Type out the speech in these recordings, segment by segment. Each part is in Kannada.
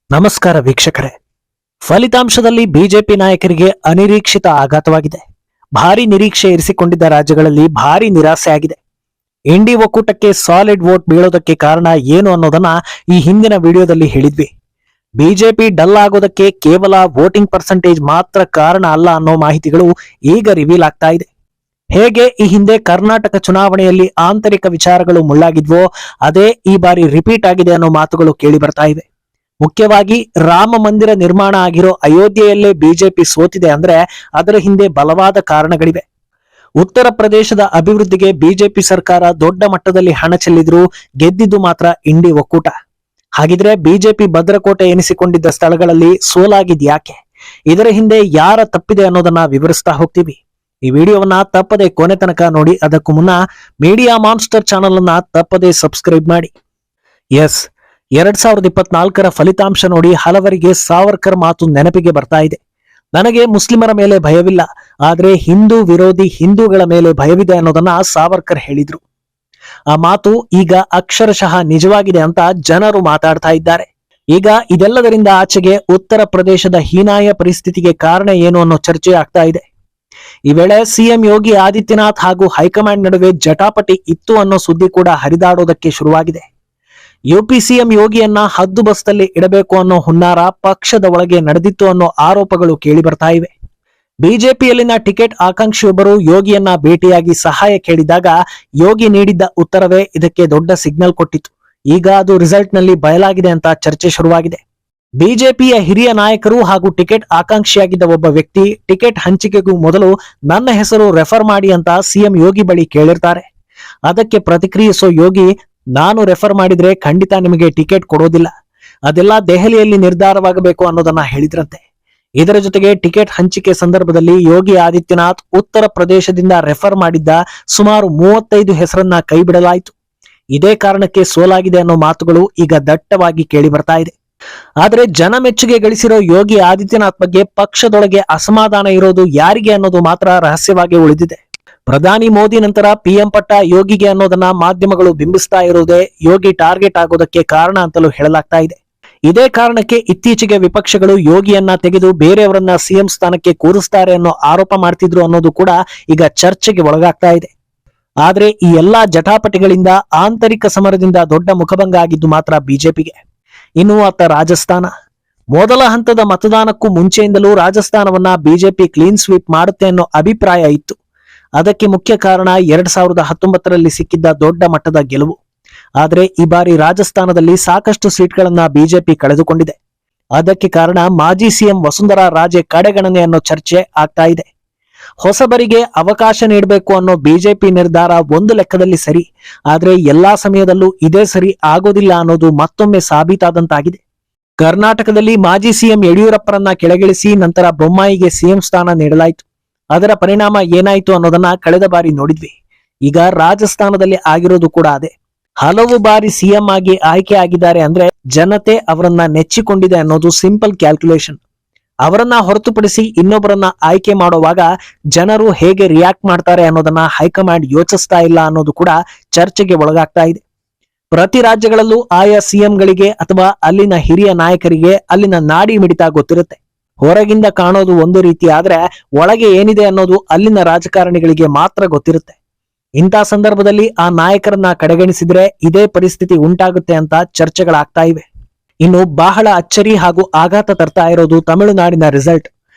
ನಮಸ್ಕಾರ ವೀಕ್ಷಕರೇ. ಫಲಿತಾಂಶದಲ್ಲಿ ಬಿಜೆಪಿ ನಾಯಕರಿಗೆ ಅನಿರೀಕ್ಷಿತ ಆಘಾತವಾಗಿದೆ. ಭಾರಿ ನಿರೀಕ್ಷೆ ಇರಿಸಿಕೊಂಡಿದ್ದ ರಾಜ್ಯಗಳಲ್ಲಿ ಭಾರಿ ನಿರಾಸೆ ಆಗಿದೆ. ಇಂಡಿ ಒಕ್ಕೂಟಕ್ಕೆ ಸಾಲಿಡ್ ವೋಟ್ ಬೀಳೋದಕ್ಕೆ ಕಾರಣ ಏನು ಅನ್ನೋದನ್ನ ಈ ಹಿಂದಿನ ವಿಡಿಯೋದಲ್ಲಿ ಹೇಳಿದ್ವಿ. ಬಿಜೆಪಿ ಡಲ್ ಆಗೋದಕ್ಕೆ ಕೇವಲ ವೋಟಿಂಗ್ ಪರ್ಸೆಂಟೇಜ್ ಮಾತ್ರ ಕಾರಣ ಅಲ್ಲ ಅನ್ನೋ ಮಾಹಿತಿಗಳು ಈಗ ರಿವೀಲ್ ಆಗ್ತಾ ಇದೆ. ಹೇಗೆ ಈ ಹಿಂದೆ ಕರ್ನಾಟಕ ಚುನಾವಣೆಯಲ್ಲಿ ಆಂತರಿಕ ವಿಚಾರಗಳು ಮುಳ್ಳಾಗಿದ್ವೋ ಅದೇ ಈ ಬಾರಿ ರಿಪೀಟ್ ಆಗಿದೆ ಅನ್ನೋ ಮಾತುಗಳು ಕೇಳಿ ಬರ್ತಾ ಇವೆ. ಮುಖ್ಯವಾಗಿ ರಾಮ ಮಂದಿರ ನಿರ್ಮಾಣ ಆಗಿರೋ ಅಯೋಧ್ಯೆಯಲ್ಲೇ ಬಿಜೆಪಿ ಸೋತಿದೆ ಅಂದ್ರೆ ಅದರ ಹಿಂದೆ ಬಲವಾದ ಕಾರಣಗಳಿವೆ. ಉತ್ತರ ಪ್ರದೇಶದ ಅಭಿವೃದ್ಧಿಗೆ ಬಿಜೆಪಿ ಸರ್ಕಾರ ದೊಡ್ಡ ಮಟ್ಟದಲ್ಲಿ ಹಣ ಚೆಲ್ಲಿದ್ರು, ಗೆದ್ದಿದ್ದು ಮಾತ್ರ ಇಂಡಿ ಒಕ್ಕೂಟ. ಹಾಗಿದ್ರೆ ಬಿಜೆಪಿ ಭದ್ರಕೋಟೆ ಎನಿಸಿಕೊಂಡಿದ್ದ ಸ್ಥಳಗಳಲ್ಲಿ ಸೋಲಾಗಿದ್ಯಾಕೆ? ಇದರ ಹಿಂದೆ ಯಾರ ತಪ್ಪಿದೆ ಅನ್ನೋದನ್ನ ವಿವರಿಸ್ತಾ ಹೋಗ್ತೀವಿ. ಈ ವಿಡಿಯೋವನ್ನ ತಪ್ಪದೆ ಕೊನೆ ತನಕ ನೋಡಿ. ಅದಕ್ಕೂ ಮುನ್ನ ಮೀಡಿಯಾ ಮಾನ್ಸ್ಟರ್ ಚಾನಲ್ ಅನ್ನ ತಪ್ಪದೆ ಸಬ್ಸ್ಕ್ರೈಬ್ ಮಾಡಿ. 2024 ಫಲಿತಾಂಶ ನೋಡಿ ಹಲವರಿಗೆ ಸಾವರ್ಕರ್ ಮಾತು ನೆನಪಿಗೆ ಬರ್ತಾ ಇದೆ. ನನಗೆ ಮುಸ್ಲಿಮರ ಮೇಲೆ ಭಯವಿಲ್ಲ, ಆದ್ರೆ ಹಿಂದೂ ವಿರೋಧಿ ಹಿಂದೂಗಳ ಮೇಲೆ ಭಯವಿದೆ ಅನ್ನೋದನ್ನ ಸಾವರ್ಕರ್ ಹೇಳಿದ್ರು. ಆ ಮಾತು ಈಗ ಅಕ್ಷರಶಃ ನಿಜವಾಗಿದೆ ಅಂತ ಜನರು ಮಾತಾಡ್ತಾ ಇದ್ದಾರೆ. ಈಗ ಇದೆಲ್ಲದರಿಂದ ಆಚೆಗೆ ಉತ್ತರ ಪ್ರದೇಶದ ಹೀನಾಯ ಪರಿಸ್ಥಿತಿಗೆ ಕಾರಣ ಏನು ಅನ್ನೋ ಚರ್ಚೆ ಆಗ್ತಾ ಇದೆ. ಈ ವೇಳೆ ಸಿಎಂ ಯೋಗಿ ಆದಿತ್ಯನಾಥ್ ಹಾಗೂ ಹೈಕಮಾಂಡ್ ನಡುವೆ ಜಟಾಪಟಿ ಇತ್ತು ಅನ್ನೋ ಸುದ್ದಿ ಕೂಡ ಹರಿದಾಡೋದಕ್ಕೆ ಶುರುವಾಗಿದೆ. ಯುಪಿ ಸಿಎಂ ಯೋಗಿಯನ್ನ ಹದ್ದು ಬಸ್ನಲ್ಲಿ ಇಡಬೇಕು ಅನ್ನೋ ಹುನ್ನಾರ ಪಕ್ಷದ ಒಳಗೆ ನಡೆದಿತ್ತು ಅನ್ನೋ ಆರೋಪಗಳು ಕೇಳಿ ಬರ್ತಾ ಇವೆ. ಬಿಜೆಪಿಯಲ್ಲಿನ ಟಿಕೆಟ್ ಆಕಾಂಕ್ಷಿಯೊಬ್ಬರು ಯೋಗಿಯನ್ನ ಭೇಟಿಯಾಗಿ ಸಹಾಯ ಕೇಳಿದಾಗ ಯೋಗಿ ನೀಡಿದ್ದ ಉತ್ತರವೇ ಇದಕ್ಕೆ ದೊಡ್ಡ ಸಿಗ್ನಲ್ ಕೊಟ್ಟಿತ್ತು. ಈಗ ಅದು ರಿಸಲ್ಟ್ ನಲ್ಲಿ ಬಯಲಾಗಿದೆ ಅಂತ ಚರ್ಚೆ ಶುರುವಾಗಿದೆ. ಬಿಜೆಪಿಯ ಹಿರಿಯ ನಾಯಕರು ಹಾಗೂ ಟಿಕೆಟ್ ಆಕಾಂಕ್ಷಿಯಾಗಿದ್ದ ಒಬ್ಬ ವ್ಯಕ್ತಿ ಟಿಕೆಟ್ ಹಂಚಿಕೆಗೂ ಮೊದಲು ನನ್ನ ಹೆಸರು ರೆಫರ್ ಮಾಡಿ ಅಂತ ಸಿಎಂ ಯೋಗಿ ಬಳಿ ಕೇಳಿರ್ತಾರೆ. ಅದಕ್ಕೆ ಪ್ರತಿಕ್ರಿಯಿಸೋ ಯೋಗಿ, ನಾನು ರೆಫರ್ ಮಾಡಿದ್ರೆ ಖಂಡಿತ ನಿಮಗೆ ಟಿಕೆಟ್ ಕೊಡೋದಿಲ್ಲ, ಅದೆಲ್ಲ ದೆಹಲಿಯಲ್ಲಿ ನಿರ್ಧಾರವಾಗಬೇಕು ಅನ್ನೋದನ್ನ ಹೇಳಿದ್ರಂತೆ. ಇದರ ಜೊತೆಗೆ ಟಿಕೆಟ್ ಹಂಚಿಕೆ ಸಂದರ್ಭದಲ್ಲಿ ಯೋಗಿ ಆದಿತ್ಯನಾಥ್ ಉತ್ತರ ಪ್ರದೇಶದಿಂದ ರೆಫರ್ ಮಾಡಿದ್ದ ಸುಮಾರು 35 ಹೆಸರನ್ನ ಕೈಬಿಡಲಾಯಿತು. ಇದೇ ಕಾರಣಕ್ಕೆ ಸೋಲಾಗಿದೆ ಅನ್ನೋ ಮಾತುಗಳು ಈಗ ದಟ್ಟವಾಗಿ ಕೇಳಿ ಬರ್ತಾ ಇದೆ. ಆದ್ರೆ ಜನ ಮೆಚ್ಚುಗೆ ಗಳಿಸಿರೋ ಯೋಗಿ ಆದಿತ್ಯನಾಥ್ ಬಗ್ಗೆ ಪಕ್ಷದೊಳಗೆ ಅಸಮಾಧಾನ ಇರೋದು ಯಾರಿಗೆ ಅನ್ನೋದು ಮಾತ್ರ ರಹಸ್ಯವಾಗಿ ಉಳಿದಿದೆ. ಪ್ರಧಾನಿ ಮೋದಿ ನಂತರ ಪಿಎಂ ಪಟ್ಟ ಯೋಗಿಗೆ ಅನ್ನೋದನ್ನ ಮಾಧ್ಯಮಗಳು ಬಿಂಬಿಸ್ತಾ ಇರುವುದೇ ಯೋಗಿ ಟಾರ್ಗೆಟ್ ಆಗೋದಕ್ಕೆ ಕಾರಣ ಅಂತಲೂ ಹೇಳಲಾಗ್ತಾ ಇದೆ. ಇದೇ ಕಾರಣಕ್ಕೆ ಇತ್ತೀಚೆಗೆ ವಿಪಕ್ಷಗಳು ಯೋಗಿಯನ್ನ ತೆಗೆದು ಬೇರೆಯವರನ್ನ ಸಿಎಂ ಸ್ಥಾನಕ್ಕೆ ಕೂರಿಸ್ತಾರೆ ಅನ್ನೋ ಆರೋಪ ಮಾಡ್ತಿದ್ರು ಅನ್ನೋದು ಕೂಡ ಈಗ ಚರ್ಚೆಗೆ ಒಳಗಾಗ್ತಾ ಇದೆ. ಆದ್ರೆ ಈ ಎಲ್ಲಾ ಜಟಾಪಟಿಗಳಿಂದ ಆಂತರಿಕ ಸಮರದಿಂದ ದೊಡ್ಡ ಮುಖಭಂಗ ಆಗಿದ್ದು ಮಾತ್ರ ಬಿಜೆಪಿಗೆ. ಇನ್ನು ಅತ್ತ ರಾಜಸ್ಥಾನ. ಮೊದಲ ಹಂತದ ಮತದಾನಕ್ಕೂ ಮುಂಚೆಯಿಂದಲೂ ರಾಜಸ್ಥಾನವನ್ನ ಬಿಜೆಪಿ ಕ್ಲೀನ್ ಸ್ವೀಪ್ ಮಾಡುತ್ತೆ ಅನ್ನೋ ಅಭಿಪ್ರಾಯ ಇತ್ತು. ಅದಕ್ಕೆ ಮುಖ್ಯ ಕಾರಣ 2019ರಲ್ಲಿ ಸಿಕ್ಕಿದ್ದ ದೊಡ್ಡ ಮಟ್ಟದ ಗೆಲುವು. ಆದ್ರೆ ಈ ಬಾರಿ ರಾಜಸ್ಥಾನದಲ್ಲಿ ಸಾಕಷ್ಟು ಸೀಟ್ಗಳನ್ನ ಬಿಜೆಪಿ ಕಳೆದುಕೊಂಡಿದೆ. ಅದಕ್ಕೆ ಕಾರಣ ಮಾಜಿ ಸಿಎಂ ವಸುಂಧರಾ ರಾಜೆ ಕಡೆಗಣನೆ ಅನ್ನೋ ಚರ್ಚೆ ಆಗ್ತಾ ಇದೆ. ಹೊಸಬರಿಗೆ ಅವಕಾಶ ನೀಡಬೇಕು ಅನ್ನೋ ಬಿಜೆಪಿ ನಿರ್ಧಾರ ಒಂದು ಲೆಕ್ಕದಲ್ಲಿ ಸರಿ, ಆದ್ರೆ ಎಲ್ಲಾ ಸಮಯದಲ್ಲೂ ಇದೇ ಸರಿ ಆಗೋದಿಲ್ಲ ಅನ್ನೋದು ಮತ್ತೊಮ್ಮೆ ಸಾಬೀತಾದಂತಾಗಿದೆ. ಕರ್ನಾಟಕದಲ್ಲಿ ಮಾಜಿ ಸಿಎಂ ಯಡಿಯೂರಪ್ಪರನ್ನ ಕೆಳಗಿಳಿಸಿ ನಂತರ ಬೊಮ್ಮಾಯಿಗೆ ಸಿಎಂ ಸ್ಥಾನ ನೀಡಲಾಯಿತು. ಅದರ ಪರಿಣಾಮ ಏನಾಯ್ತು ಅನ್ನೋದನ್ನ ಕಳೆದ ಬಾರಿ ನೋಡಿದ್ವಿ. ಈಗ ರಾಜಸ್ಥಾನದಲ್ಲಿ ಆಗಿರೋದು ಕೂಡ ಅದೇ. ಹಲವು ಬಾರಿ ಸಿಎಂ ಆಗಿ ಆಯ್ಕೆ ಆಗಿದ್ದಾರೆ ಅಂದ್ರೆ ಜನತೆ ಅವರನ್ನ ನೆಚ್ಚಿಕೊಂಡಿದೆ ಅನ್ನೋದು ಸಿಂಪಲ್ ಕ್ಯಾಲ್ಕುಲೇಷನ್. ಅವರನ್ನ ಹೊರತುಪಡಿಸಿ ಇನ್ನೊಬ್ಬರನ್ನ ಆಯ್ಕೆ ಮಾಡುವಾಗ ಜನರು ಹೇಗೆ ರಿಯಾಕ್ಟ್ ಮಾಡ್ತಾರೆ ಅನ್ನೋದನ್ನ ಹೈಕಮಾಂಡ್ ಯೋಚಿಸ್ತಾ ಇಲ್ಲ ಅನ್ನೋದು ಕೂಡ ಚರ್ಚೆಗೆ ಒಳಗಾಗ್ತಾ ಇದೆ. ಪ್ರತಿ ರಾಜ್ಯಗಳಲ್ಲೂ ಆಯಾ ಸಿಎಂಗಳಿಗೆ ಅಥವಾ ಅಲ್ಲಿನ ಹಿರಿಯ ನಾಯಕರಿಗೆ ಅಲ್ಲಿನ ನಾಡಿ ಮಿಡಿತ ಗೊತ್ತಿರುತ್ತೆ. ಹೊರಗಿಂದ ಕಾಣೋದು ಒಂದು ರೀತಿ ಆದ್ರೆ ಒಳಗೆ ಏನಿದೆ ಅನ್ನೋದು ಅಲ್ಲಿನ ರಾಜಕಾರಣಿಗಳಿಗೆ ಮಾತ್ರ ಗೊತ್ತಿರುತ್ತೆ. ಇಂಥ ಸಂದರ್ಭದಲ್ಲಿ ಆ ನಾಯಕರನ್ನ ಕಡೆಗಣಿಸಿದ್ರೆ ಇದೇ ಪರಿಸ್ಥಿತಿ ಉಂಟಾಗುತ್ತೆ ಅಂತ ಚರ್ಚೆಗಳಾಗ್ತಾ ಇವೆ. ಇನ್ನು ಬಹಳ ಅಚ್ಚರಿ ಹಾಗೂ ಆಘಾತ ತರ್ತಾ ಇರೋದು ತಮಿಳುನಾಡಿನ ರಿಸಲ್ಟ್.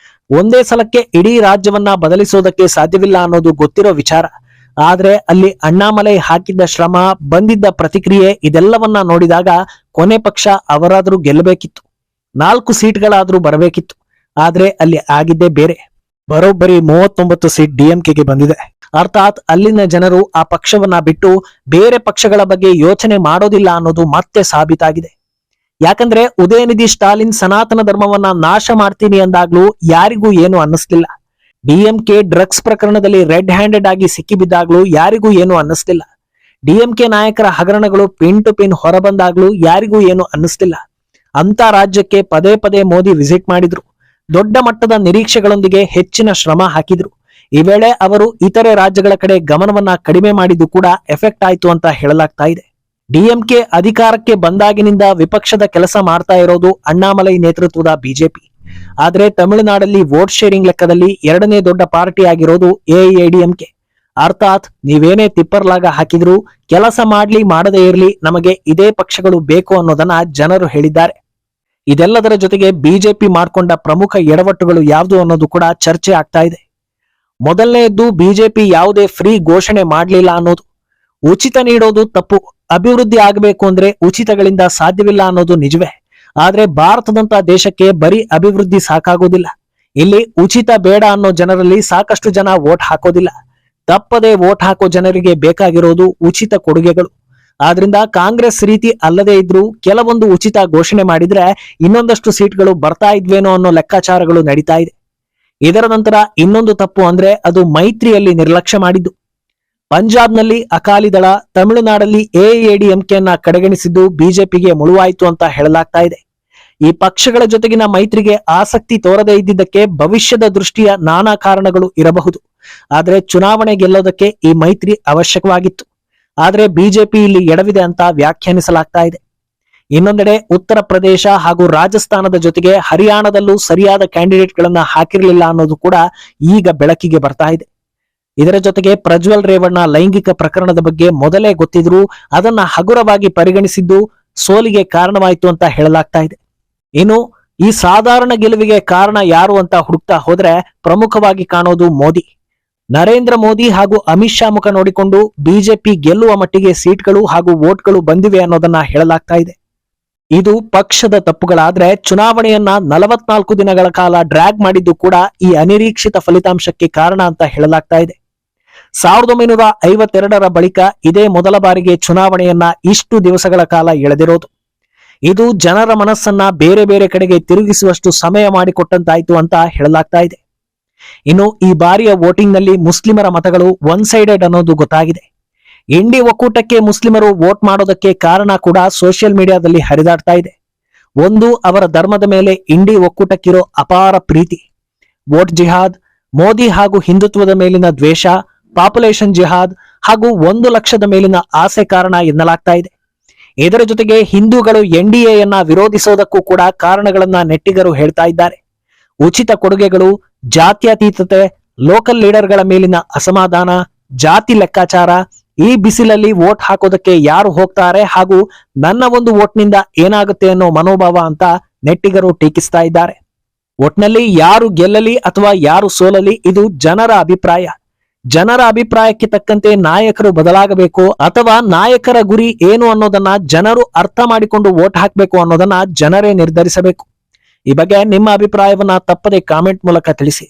ಒಂದೇ ಸಲಕ್ಕೆ ಇಡೀ ರಾಜ್ಯವನ್ನ ಬದಲಿಸೋದಕ್ಕೆ ಸಾಧ್ಯವಿಲ್ಲ ಅನ್ನೋದು ಗೊತ್ತಿರೋ ವಿಚಾರ. ಆದ್ರೆ ಅಲ್ಲಿ ಅಣ್ಣಾಮಲೈ ಹಾಕಿದ್ದ ಶ್ರಮ, ಬಂದಿದ್ದ ಪ್ರತಿಕ್ರಿಯೆ ಇದೆಲ್ಲವನ್ನ ನೋಡಿದಾಗ ಕೊನೆ ಪಕ್ಷ ಅವರಾದ್ರೂ ಗೆಲ್ಲಬೇಕಿತ್ತು, 4 ಸೀಟ್ಗಳಾದ್ರೂ ಬರಬೇಕಿತ್ತು. ಆದ್ರೆ ಅಲ್ಲಿ ಆಗಿದ್ದೇ ಬೇರೆ. ಬರೋಬ್ಬರಿ 39 ಸೀಟ್ ಡಿಎಂಕೆಗೆ ಬಂದಿದೆ. ಅರ್ಥಾತ್ ಅಲ್ಲಿನ ಜನರು ಆ ಪಕ್ಷವನ್ನ ಬಿಟ್ಟು ಬೇರೆ ಪಕ್ಷಗಳ ಬಗ್ಗೆ ಯೋಚನೆ ಮಾಡೋದಿಲ್ಲ ಅನ್ನೋದು ಮತ್ತೆ ಸಾಬೀತಾಗಿದೆ. ಯಾಕಂದ್ರೆ ಉದಯನಿಧಿ ಸ್ಟಾಲಿನ್ ಸನಾತನ ಧರ್ಮವನ್ನ ನಾಶ ಮಾಡ್ತೀನಿ ಅಂದಾಗ್ಲೂ ಯಾರಿಗೂ ಏನು ಅನ್ನಿಸ್ಲಿಲ್ಲ. ಡಿಎಂಕೆ ಡ್ರಗ್ಸ್ ಪ್ರಕರಣದಲ್ಲಿ ರೆಡ್ ಹ್ಯಾಂಡೆಡ್ ಆಗಿ ಸಿಕ್ಕಿಬಿದ್ದಾಗ್ಲೂ ಯಾರಿಗೂ ಏನು ಅನ್ನಿಸ್ಲಿಲ್ಲ. ಡಿಎಂಕೆ ನಾಯಕರ ಹಗರಣಗಳು ಪಿನ್ ಟು ಪಿನ್ ಹೊರಬಂದಾಗ್ಲೂ ಯಾರಿಗೂ ಏನು ಅನ್ನಿಸ್ಲಿಲ್ಲ. ಅಂತ ರಾಜ್ಯಕ್ಕೆ ಪದೇ ಪದೇ ಮೋದಿ ವಿಸಿಟ್ ಮಾಡಿದ್ರು. ದೊಡ್ಡ ಮಟ್ಟದ ನಿರೀಕ್ಷೆಗಳೊಂದಿಗೆ ಹೆಚ್ಚಿನ ಶ್ರಮ ಹಾಕಿದ್ರು. ಈ ವೇಳೆ ಅವರು ಇತರೆ ರಾಜ್ಯಗಳ ಕಡೆ ಗಮನವನ್ನ ಕಡಿಮೆ ಮಾಡಿದ್ದು ಕೂಡ ಎಫೆಕ್ಟ್ ಆಯ್ತು ಅಂತ ಹೇಳಲಾಗ್ತಾ ಇದೆ. ಡಿಎಂಕೆ ಅಧಿಕಾರಕ್ಕೆ ಬಂದಾಗಿನಿಂದ ವಿಪಕ್ಷದ ಕೆಲಸ ಮಾಡ್ತಾ ಇರೋದು ಅಣ್ಣಾಮಲೈ ನೇತೃತ್ವದ ಬಿಜೆಪಿ. ಆದ್ರೆ ತಮಿಳುನಾಡಲ್ಲಿ ವೋಟ್ ಶೇರಿಂಗ್ ಲೆಕ್ಕದಲ್ಲಿ ಎರಡನೇ ದೊಡ್ಡ ಪಾರ್ಟಿ ಆಗಿರೋದು ಎಐಎಡಿಎಂಕೆ. ಅರ್ಥಾತ್ ನೀವೇನೇ ತಿಪ್ಪರ್ಲಾಗ ಹಾಕಿದ್ರು ಕೆಲಸ ಮಾಡ್ಲಿ ಮಾಡದೇ ಇರ್ಲಿ ನಮಗೆ ಇದೇ ಪಕ್ಷಗಳು ಬೇಕು ಅನ್ನೋದನ್ನ ಜನರು ಹೇಳಿದ್ದಾರೆ. ಇದೆಲ್ಲದರ ಜೊತೆಗೆ ಬಿಜೆಪಿ ಮಾಡಿಕೊಂಡ ಪ್ರಮುಖ ಎಡವಟ್ಟುಗಳು ಯಾವುದು ಅನ್ನೋದು ಕೂಡ ಚರ್ಚೆ ಆಗ್ತಾ ಇದೆ. ಮೊದಲನೆಯದ್ದು, ಬಿಜೆಪಿ ಯಾವುದೇ ಫ್ರೀ ಘೋಷಣೆ ಮಾಡಲಿಲ್ಲ ಅನ್ನೋದು. ಉಚಿತ ನೀಡೋದು ತಪ್ಪು. ಅಭಿವೃದ್ಧಿ ಆಗಬೇಕು ಅಂದ್ರೆ ಉಚಿತಗಳಿಂದ ಸಾಧ್ಯವಿಲ್ಲ ಅನ್ನೋದು ನಿಜವೇ. ಆದ್ರೆ ಭಾರತದಂತ ದೇಶಕ್ಕೆ ಬರೀ ಅಭಿವೃದ್ಧಿ ಸಾಕಾಗೋದಿಲ್ಲ. ಇಲ್ಲಿ ಉಚಿತ ಬೇಡ ಅನ್ನೋ ಜನರಲ್ಲಿ ಸಾಕಷ್ಟು ಜನ ವೋಟ್ ಹಾಕೋದಿಲ್ಲ. ತಪ್ಪದೆ ವೋಟ್ ಹಾಕೋ ಜನರಿಗೆ ಬೇಕಾಗಿರೋದು ಉಚಿತ ಕೊಡುಗೆಗಳು. ಆದ್ರಿಂದ ಕಾಂಗ್ರೆಸ್ ರೀತಿ ಅಲ್ಲದೆ ಇದ್ರೂ ಕೆಲವೊಂದು ಉಚಿತ ಘೋಷಣೆ ಮಾಡಿದ್ರೆ ಇನ್ನೊಂದಷ್ಟು ಸೀಟ್ಗಳು ಬರ್ತಾ ಇದ್ವೇನೋ ಅನ್ನೋ ಲೆಕ್ಕಾಚಾರಗಳು ನಡೀತಾ ಇದೆ. ಇದರ ನಂತರ ಇನ್ನೊಂದು ತಪ್ಪು ಅಂದ್ರೆ ಅದು ಮೈತ್ರಿಯಲ್ಲಿ ನಿರ್ಲಕ್ಷ್ಯ ಮಾಡಿದ್ದು. ಪಂಜಾಬ್ನಲ್ಲಿ ಅಕಾಲಿ ದಳ, ತಮಿಳುನಾಡಲ್ಲಿ ಎಐಎಡಿಎಂಕೆಯನ್ನ ಕಡೆಗಣಿಸಿದ್ದು ಬಿಜೆಪಿಗೆ ಮುಳುವಾಯಿತು ಅಂತ ಹೇಳಲಾಗ್ತಾ ಇದೆ. ಈ ಪಕ್ಷಗಳ ಜೊತೆಗಿನ ಮೈತ್ರಿಗೆ ಆಸಕ್ತಿ ತೋರದೇ ಇದ್ದಿದ್ದಕ್ಕೆ ಭವಿಷ್ಯದ ದೃಷ್ಟಿಯ ನಾನಾ ಕಾರಣಗಳು ಇರಬಹುದು. ಆದ್ರೆ ಚುನಾವಣೆ ಗೆಲ್ಲೋದಕ್ಕೆ ಈ ಮೈತ್ರಿ ಅವಶ್ಯಕವಾಗಿತ್ತು. ಆದ್ರೆ ಬಿಜೆಪಿ ಇಲ್ಲಿ ಎಡವಿದೆ ಅಂತ ವ್ಯಾಖ್ಯಾನಿಸಲಾಗ್ತಾ ಇದೆ. ಇನ್ನೊಂದೆಡೆ ಉತ್ತರ ಪ್ರದೇಶ ಹಾಗೂ ರಾಜಸ್ಥಾನದ ಜೊತೆಗೆ ಹರಿಯಾಣದಲ್ಲೂ ಸರಿಯಾದ ಕ್ಯಾಂಡಿಡೇಟ್ ಗಳನ್ನ ಹಾಕಿರಲಿಲ್ಲ ಅನ್ನೋದು ಕೂಡ ಈಗ ಬೆಳಕಿಗೆ ಬರ್ತಾ ಇದೆ. ಇದರ ಜೊತೆಗೆ ಪ್ರಜ್ವಲ್ ರೇವಣ್ಣ ಲೈಂಗಿಕ ಪ್ರಕರಣದ ಬಗ್ಗೆ ಮೊದಲೇ ಗೊತ್ತಿದ್ರು ಅದನ್ನ ಹಗುರವಾಗಿ ಪರಿಗಣಿಸಿದ್ದು ಸೋಲಿಗೆ ಕಾರಣವಾಯಿತು ಅಂತ ಹೇಳಲಾಗ್ತಾ ಇದೆ. ಇನ್ನು ಈ ಸಾಧಾರಣ ಗೆಲುವಿಗೆ ಕಾರಣ ಯಾರು ಅಂತ ಹುಡುಕ್ತಾ ಹೋದ್ರೆ ಪ್ರಮುಖವಾಗಿ ಕಾಣೋದು ಮೋದಿ. ನರೇಂದ್ರ ಮೋದಿ ಹಾಗೂ ಅಮಿತ್ ಶಾ ಮುಖ ನೋಡಿಕೊಂಡು ಬಿಜೆಪಿ ಗೆಲ್ಲುವ ಮಟ್ಟಿಗೆ ಸೀಟ್ಗಳು ಹಾಗೂ ವೋಟ್ಗಳು ಬಂದಿವೆ ಅನ್ನೋದನ್ನ ಹೇಳಲಾಗ್ತಾ ಇದೆ. ಇದು ಪಕ್ಷದ ತಪ್ಪುಗಳಾದ್ರೆ ಚುನಾವಣೆಯನ್ನ 44 ದಿನಗಳ ಕಾಲ ಡ್ರ್ಯಾಗ್ ಮಾಡಿದ್ದು ಕೂಡ ಈ ಅನಿರೀಕ್ಷಿತ ಫಲಿತಾಂಶಕ್ಕೆ ಕಾರಣ ಅಂತ ಹೇಳಲಾಗ್ತಾ ಇದೆ. 1952ರ ಬಳಿಕ ಇದೇ ಮೊದಲ ಬಾರಿಗೆ ಚುನಾವಣೆಯನ್ನ ಇಷ್ಟು ದಿವಸಗಳ ಕಾಲ ಎಳೆದಿರೋದು. ಇದು ಜನರ ಮನಸ್ಸನ್ನ ಬೇರೆ ಬೇರೆ ಕಡೆಗೆ ತಿರುಗಿಸುವಷ್ಟು ಸಮಯ ಮಾಡಿಕೊಟ್ಟಂತಾಯ್ತು ಅಂತ ಹೇಳಲಾಗ್ತಾ ಇದೆ. ಇನ್ನು ಈ ಬಾರಿಯ ವೋಟಿಂಗ್ ನಲ್ಲಿ ಮುಸ್ಲಿಮರ ಮತಗಳು ಒನ್ ಸೈಡೆಡ್ ಅನ್ನೋದು ಗೊತ್ತಾಗಿದೆ. ಇಂಡಿ ಒಕ್ಕೂಟಕ್ಕೆ ಮುಸ್ಲಿಮರು ವೋಟ್ ಮಾಡೋದಕ್ಕೆ ಕಾರಣ ಕೂಡ ಸೋಷಿಯಲ್ ಮೀಡಿಯಾದಲ್ಲಿ ಹರಿದಾಡ್ತಾ ಇದೆ. ಒಂದು, ಅವರ ಧರ್ಮದ ಮೇಲೆ ಇಂಡಿ ಒಕ್ಕೂಟಕ್ಕಿರೋ ಅಪಾರ ಪ್ರೀತಿ. ವೋಟ್ ಜಿಹಾದ್, ಮೋದಿ ಹಾಗೂ ಹಿಂದುತ್ವದ ಮೇಲಿನ ದ್ವೇಷ, ಪಾಪ್ಯುಲೇಷನ್ ಜಿಹಾದ್ ಹಾಗೂ 1 ಲಕ್ಷದ ಮೇಲಿನ ಆಸೆ ಕಾರಣ ಎನ್ನಲಾಗ್ತಾ ಇದೆ. ಇದರ ಜೊತೆಗೆ ಹಿಂದೂಗಳು ಎನ್ಡಿಎಯನ್ನ ವಿರೋಧಿಸೋದಕ್ಕೂ ಕೂಡ ಕಾರಣಗಳನ್ನ ನೆಟ್ಟಿಗರು ಹೇಳ್ತಾ ಇದ್ದಾರೆ. ಉಚಿತ ಕೊಡುಗೆಗಳು, ಜಾತ್ಯತೀತತೆ, ಲೋಕಲ್ ಲೀಡರ್ಗಳ ಮೇಲಿನ ಅಸಮಾಧಾನ, ಜಾತಿ ಲೆಕ್ಕಾಚಾರ, ಈ ಬಿಸಿಲಲ್ಲಿ ವೋಟ್ ಹಾಕೋದಕ್ಕೆ ಯಾರು ಹೋಗ್ತಾರೆ ಹಾಗೂ ನನ್ನ ಒಂದು ವೋಟ್ನಿಂದ ಏನಾಗುತ್ತೆ ಅನ್ನೋ ಮನೋಭಾವ ಅಂತ ನೆಟ್ಟಿಗರು ಟೀಕಿಸ್ತಾ ಇದ್ದಾರೆ. ಒಟ್ನಲ್ಲಿ ಯಾರು ಗೆಲ್ಲಲಿ ಅಥವಾ ಯಾರು ಸೋಲಲಿ ಇದು ಜನರ ಅಭಿಪ್ರಾಯ. ಜನರ ಅಭಿಪ್ರಾಯಕ್ಕೆ ತಕ್ಕಂತೆ ನಾಯಕರು ಬದಲಾಗಬೇಕು ಅಥವಾ ನಾಯಕರ ಗುರಿ ಏನು ಅನ್ನೋದನ್ನ ಜನರು ಅರ್ಥ ಮಾಡಿಕೊಂಡು ವೋಟ್ ಹಾಕಬೇಕು ಅನ್ನೋದನ್ನ ಜನರೇ ನಿರ್ಧರಿಸಬೇಕು. ಈ ಬಗ್ಗೆ ನಿಮ್ಮ ಅಭಿಪ್ರಾಯವನ್ನ ತಪ್ಪದೆ ಕಾಮೆಂಟ್ ಮೂಲಕ ತಿಳಿಸಿ.